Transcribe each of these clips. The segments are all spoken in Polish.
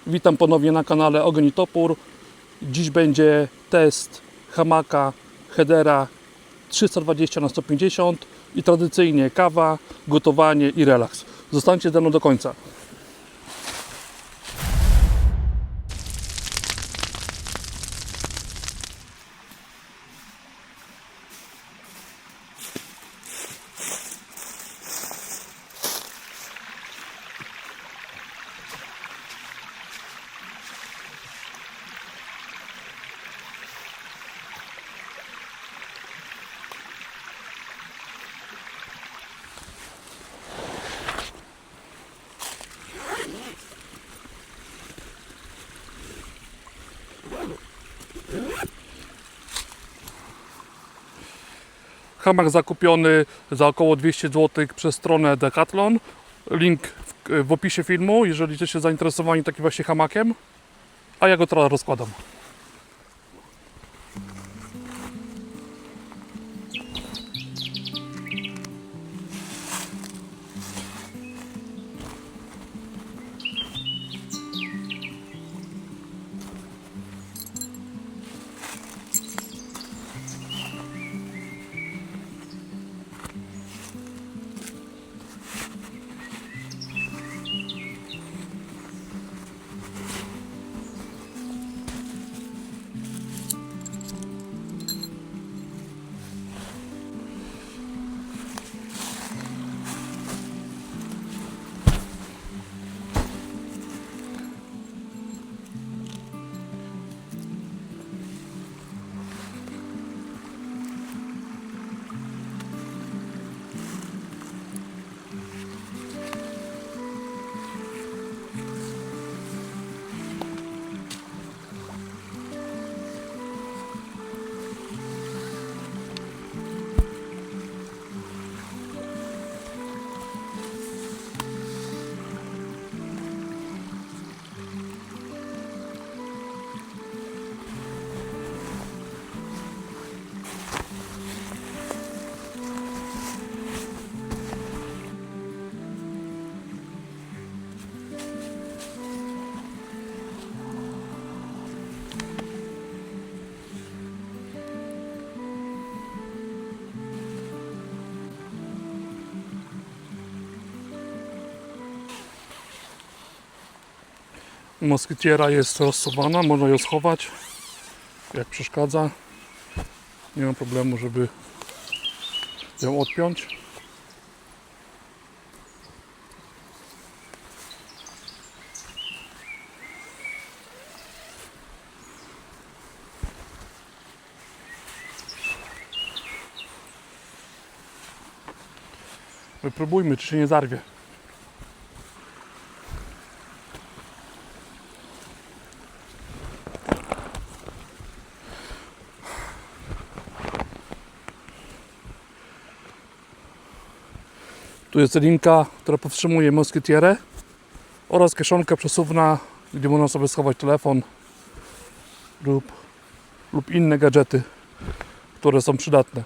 Witam ponownie na kanale Ogień i Topór. Dziś będzie test hamaka Hedera 320×150 i tradycyjnie kawa, gotowanie i relaks. Zostańcie ze mną do końca. Hamak zakupiony za około 200 zł przez stronę Decathlon. Link w opisie filmu, jeżeli jesteście zainteresowani takim właśnie hamakiem. A ja go teraz rozkładam. Moskitiera jest rozsuwana, można ją schować. Jak przeszkadza, nie ma problemu, żeby ją odpiąć. Wypróbujmy, czy się nie zarwie. Tu jest linka, która powstrzymuje moskitierę oraz kieszonka przesuwna, gdzie można sobie schować telefon lub inne gadżety, które są przydatne.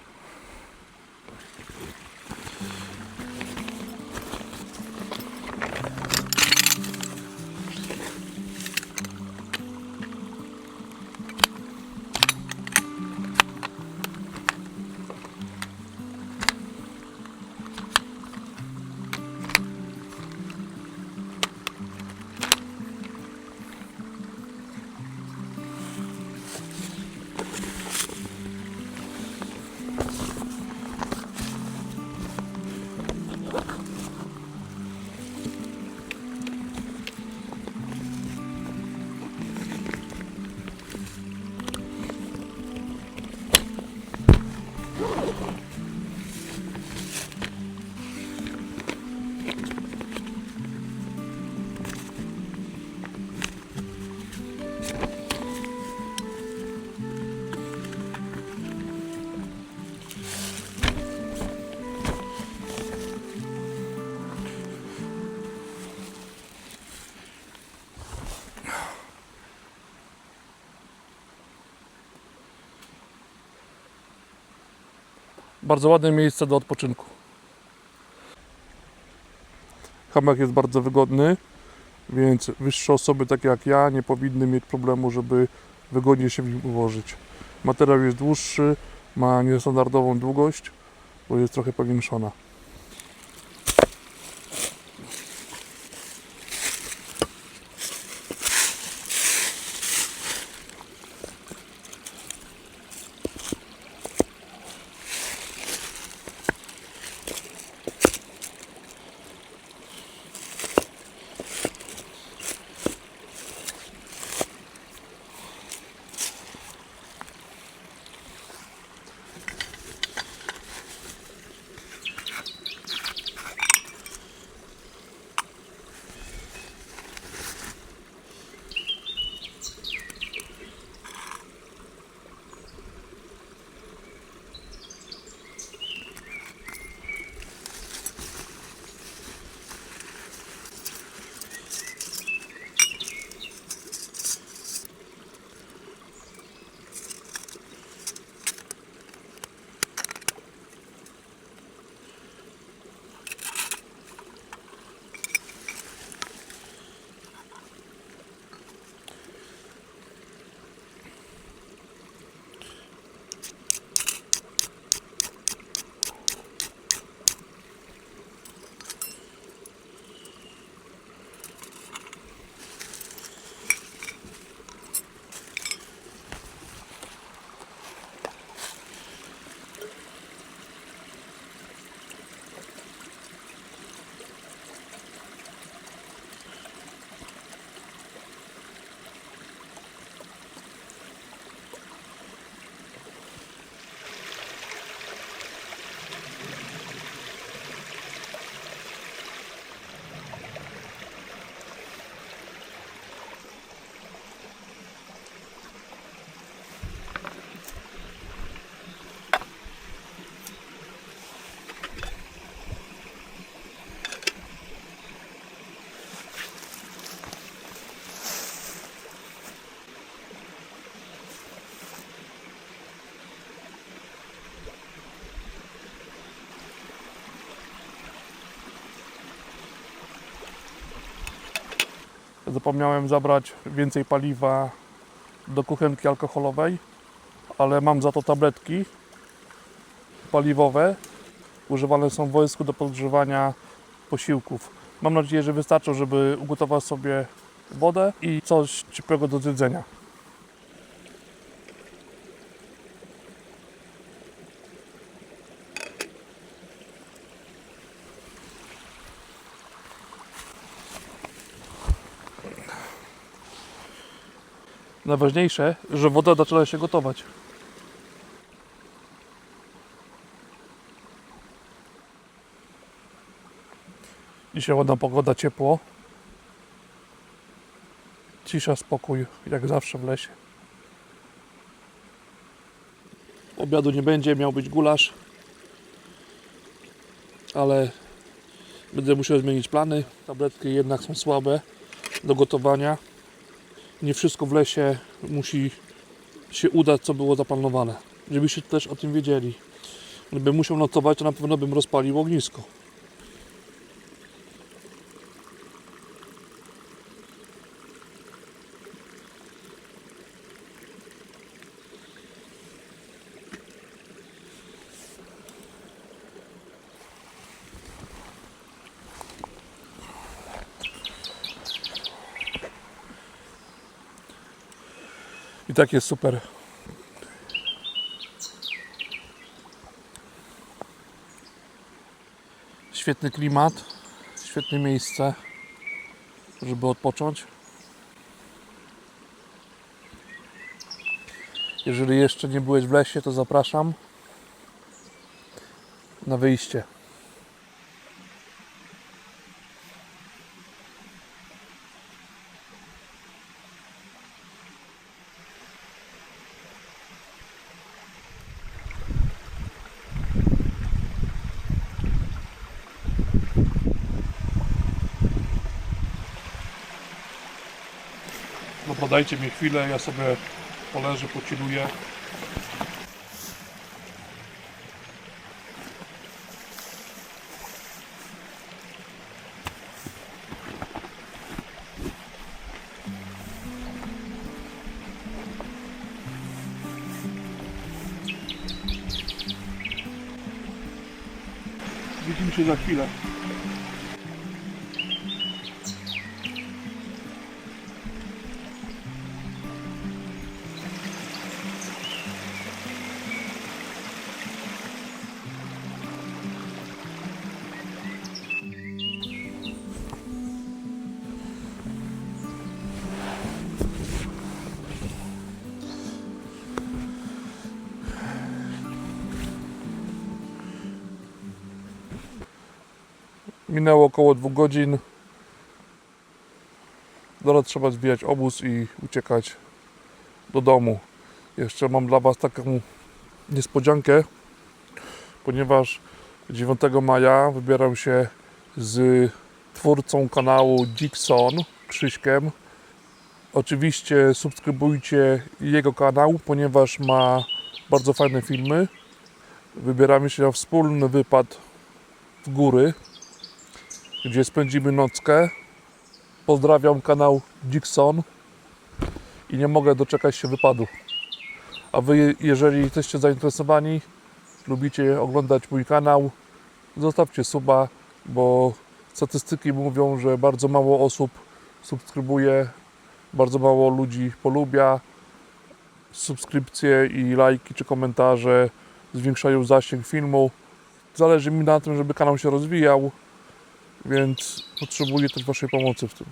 Bardzo ładne miejsce do odpoczynku. Hamak jest bardzo wygodny. więc wyższe osoby takie jak ja nie powinny mieć problemu, żeby wygodnie się w nim ułożyć. Materiał jest dłuższy, ma niestandardową długość, bo jest trochę powiększona. Zapomniałem zabrać więcej paliwa do kuchenki alkoholowej, ale mam za to tabletki paliwowe. Używane są w wojsku do podgrzewania posiłków. Mam nadzieję, że wystarczą, żeby ugotować sobie wodę i coś ciepłego do zjedzenia. Najważniejsze, że woda zaczyna się gotować. Dzisiaj ładna pogoda, ciepło. Cisza, spokój, jak zawsze w lesie. Obiadu nie będzie, miał być gulasz, ale będę musiał zmienić plany. Tabletki jednak są słabe do gotowania. Nie wszystko w lesie musi się udać, co było zaplanowane. Żebyście też o tym wiedzieli. Gdybym musiał nocować, to na pewno bym rozpalił ognisko. I tak jest super. Świetny klimat, świetne miejsce, żeby odpocząć. Jeżeli jeszcze nie byłeś w lesie, to zapraszam na wyjście. No podajcie mi chwilę, ja sobie poleżę, pociluję. Widzimy się za chwilę. Minęło około 2 godzin. Teraz trzeba zwijać obóz i uciekać do domu. Jeszcze mam dla Was taką niespodziankę, ponieważ 9 maja wybieram się z twórcą kanału Dixon, Krzyśkiem. Oczywiście subskrybujcie jego kanał, ponieważ ma bardzo fajne filmy. Wybieramy się na wspólny wypad w góry, gdzie spędzimy nockę. Pozdrawiam kanał Dixon i nie mogę doczekać się wypadu. A Wy, jeżeli jesteście zainteresowani, lubicie oglądać mój kanał, zostawcie suba, bo statystyki mówią, że bardzo mało osób subskrybuje, bardzo mało ludzi polubia. Subskrypcje i lajki czy komentarze zwiększają zasięg filmu. Zależy mi na tym, żeby kanał się rozwijał, więc potrzebuję też Waszej pomocy w tym.